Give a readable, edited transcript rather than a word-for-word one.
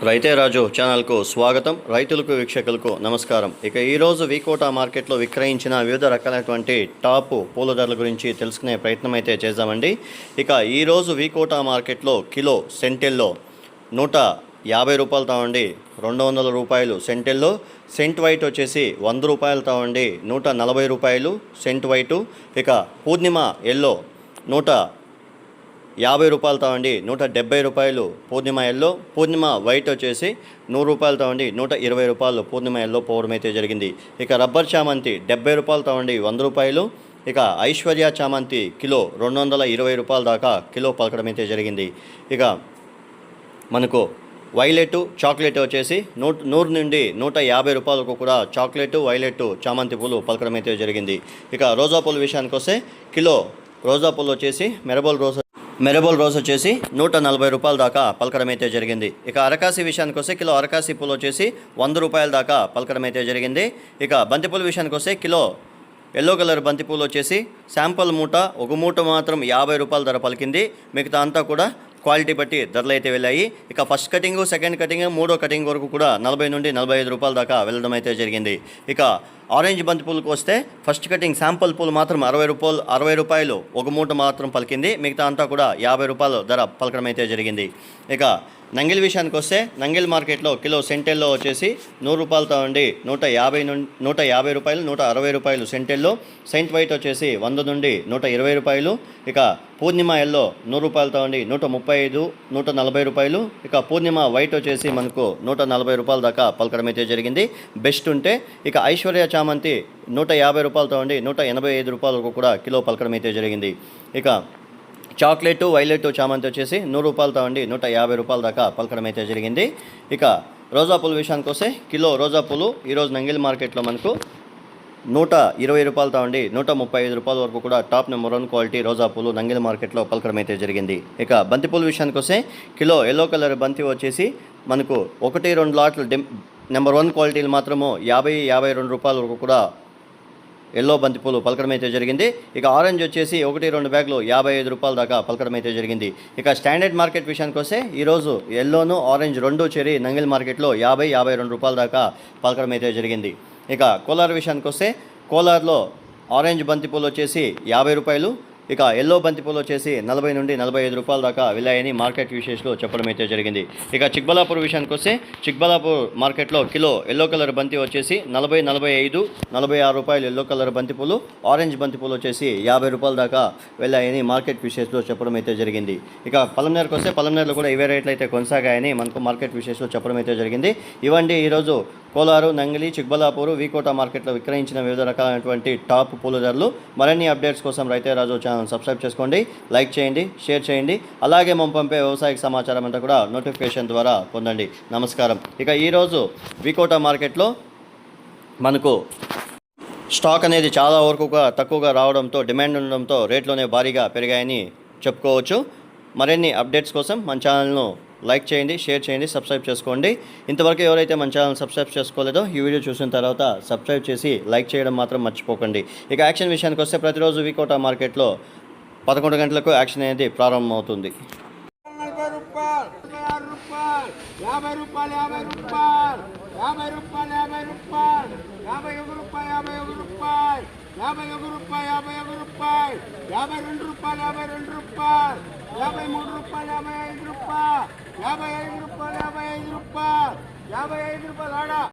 రైతే రాజు ఛానల్కు స్వాగతం. రైతులకు వీక్షకులకు నమస్కారం. ఇక ఈరోజు వికోటా మార్కెట్లో విక్రయించిన వివిధ రకాలైనటువంటి టాప్ పూల ధరల గురించి తెలుసుకునే ప్రయత్నం అయితే చేద్దామండి. ఇక ఈరోజు వికోటా మార్కెట్లో కిలో సెంటెల్లో 150 రూపాయలు తావండి, 200 రూపాయలు సెంటెల్లో. సెంట్ వైట్ వచ్చేసి 100 రూపాయలు తావండి, 140 రూపాయలు సెంట్ వైటు. ఇక పూర్ణిమ ఎల్లో 150 రూపాయలు తావండి, 170 రూపాయలు పూర్ణిమ ఎల్లో. పూర్ణిమ వైట్ వచ్చేసి 100 రూపాయలు తావండి, 120 రూపాయలు పూర్ణిమ ఎల్లో పోవడం అయితే జరిగింది. ఇక రబ్బర్ చామంతి 70 రూపాయలు తావండి, 100 రూపాయలు. ఇక ఐశ్వర్య చామంతి కిలో 220 రూపాయల దాకా కిలో పలకడం అయితే జరిగింది. ఇక మనకు వైలెట్ చాక్లెట్ వచ్చేసి 100 నుండి 150 రూపాయలకు కూడా చాక్లెట్ వైలెట్ చామంతి పూలు పలకడం అయితే జరిగింది. ఇక రోజా పూల విషయానికి వస్తే కిలో రోజా పూలు వచ్చేసి మెరబోల్ రోజ్ వచ్చేసి 140 రూపాయల దాకా పలకడం అయితే జరిగింది. ఇక అరకాసి విషయానికి వస్తే కిలో అరకాసి పూలు వచ్చేసి 100 రూపాయల దాకా పలకడం అయితే జరిగింది. ఇక బంతిపూల విషయానికి వస్తే కిలో ఎల్లో కలర్ బంతిపూలు వచ్చేసి శాంపుల్ మూట, ఒక మూట మాత్రం 50 రూపాయల ధర పలికింది. మిగతా అంతా కూడా క్వాలిటీ బట్టి ధరలు అయితే వెళ్ళాయి. ఇక ఫస్ట్ కటింగ్, సెకండ్ కటింగ్, మూడో కటింగ్ వరకు కూడా 40 నుండి 45 రూపాయల దాకా వెళ్ళడం అయితే జరిగింది. ఇక ఆరెంజ్ బంతిపూలకు వస్తే ఫస్ట్ కటింగ్ శాంపుల్ పూలు మాత్రం 60 రూపాయలు ఒక మూట మాత్రం పలికింది. మిగతా అంతా కూడా 50 రూపాయలు ధర పలకడం అయితే జరిగింది. ఇక నంగిల్ విషయానికి వస్తే నంగిల్ మార్కెట్లో కిలో సెంటెల్లో వచ్చేసి 100 రూపాయలతో ఉండి 150 రూపాయలు, 160 రూపాయలు సెంటెల్లో. సెంట్ వైట్ వచ్చేసి 100 నుండి 120 రూపాయలు. ఇక పూర్ణిమ ఎల్లో 100 రూపాయలతో ఉండి 135, 140 రూపాయలు. ఇక పూర్ణిమ వైట్ వచ్చేసి మనకు 140 రూపాయల దాకా పలకడం అయితే జరిగింది బెస్ట్ ఉంటే. ఇక ఐశ్వర్య చామంతి 150 రూపాయలతో ఉండి 185 రూపాయలకు కూడా కిలో పలకడం అయితే జరిగింది. ఇక చాక్లెట్ వైలెట్ చామంతి వచ్చేసి 100 రూపాయలతో ఉండి 150 రూపాయల దాకా పలకడం అయితే జరిగింది. ఇక రోజా పూల విషయానికి వస్తే కిలో రోజా పూలు ఈరోజు నంగిల్ మార్కెట్లో మనకు 120 రూపాయలతో ఉండి 135 రూపాయల వరకు కూడా టాప్ నెంబర్ 1 క్వాలిటీ రోజా పూలు నంగిల్ మార్కెట్లో పలకడం అయితే జరిగింది. ఇక బంతిపూల విషయానికి వస్తే కిలో ఎల్లో కలర్ బంతి వచ్చేసి మనకు 1-2 లాట్లు నెంబర్ 1 క్వాలిటీలు మాత్రము 50-52 రూపాయల వరకు కూడా ఎల్లో బంతిపూలు పలకడం అయితే జరిగింది. ఇక ఆరెంజ్ వచ్చేసి 1-2 బ్యాగులు 55 రూపాయల దాకా పలకడం అయితే జరిగింది. ఇక స్టాండర్డ్ మార్కెట్ విషయానికి వస్తే ఈరోజు ఎల్లోను ఆరెంజ్ రెండు చేరి నంగిల్ మార్కెట్లో 50-52 రూపాయల దాకా పలకడం అయితే జరిగింది. ఇక కోలార్ విషయానికి వస్తే కోలార్లో ఆరెంజ్ బంతిపూలు వచ్చేసి 50 రూపాయలు. ఇక ఎల్లో బంతిపూలు వచ్చేసి 40 నుండి 45 రూపాయల దాకా వెళ్ళాయని మార్కెట్ విశేషాలు చెప్పడం అయితే జరిగింది. ఇక చిక్బలాపూర్ విషయానికి వస్తే చిక్బలాపూర్ మార్కెట్లో కిలో ఎల్లో కలర్ బంతి వచ్చేసి 40, 45, 46 రూపాయలు ఎల్లో కలర్ బంతిపూలు. ఆరెంజ్ బంతిపూలు వచ్చేసి 50 రూపాయల దాకా వెళ్ళాయని మార్కెట్ విశేషాలు చెప్పడం అయితే జరిగింది. ఇక పలంనేరుకు వస్తే పలంనేరులో కూడా ఇవే రేట్లు అయితే కొనసాగాయని మనకు మార్కెట్ విశేషాలు చెప్పడం అయితే జరిగింది. ఇవండి ఈరోజు కోలారు, నంగిలి, చిక్బలాపూర్, వికోటా మార్కెట్లో విక్రయించిన వివిధ రకాలైనటువంటి టాప్ పూల ధరలు. మరిన్ని అప్డేట్స్ కోసం రైతే రాజు ఛానల్ సబ్స్క్రైబ్ చేసుకోండి, లైక్ చేయండి, షేర్ చేయండి. అలాగే మనం పంపే వ్యవసాయ సమాచారం అంతా కూడా నోటిఫికేషన్ ద్వారా పొందండి. నమస్కారం. ఇక ఈరోజు వికోటా మార్కెట్లో మనకు స్టాక్ అనేది చాలా వరకు తక్కువగా రావడంతో, డిమాండ్ ఉండడంతో రేట్లోనే భారీగా పెరిగాయని చెప్పుకోవచ్చు. మరిన్ని అప్డేట్స్ కోసం మన ఛానల్ను లైక్ చేయండి, షేర్ చేయండి, సబ్స్క్రైబ్ చేసుకోండి. ఇంతవరకు ఎవరైతే మన ఛానల్ సబ్స్క్రైబ్ చేసుకోలేదో ఈ వీడియో చూసిన తర్వాత సబ్స్క్రైబ్ చేసి లైక్ చేయడం మాత్రం మర్చిపోకండి. ఇక యాక్షన్ విషయానికి వస్తే ప్రతిరోజు వికోటా మార్కెట్లో 11 గంటలకు యాక్షన్ అనేది ప్రారంభమవుతుంది. 50 రూపాయలు ఆడ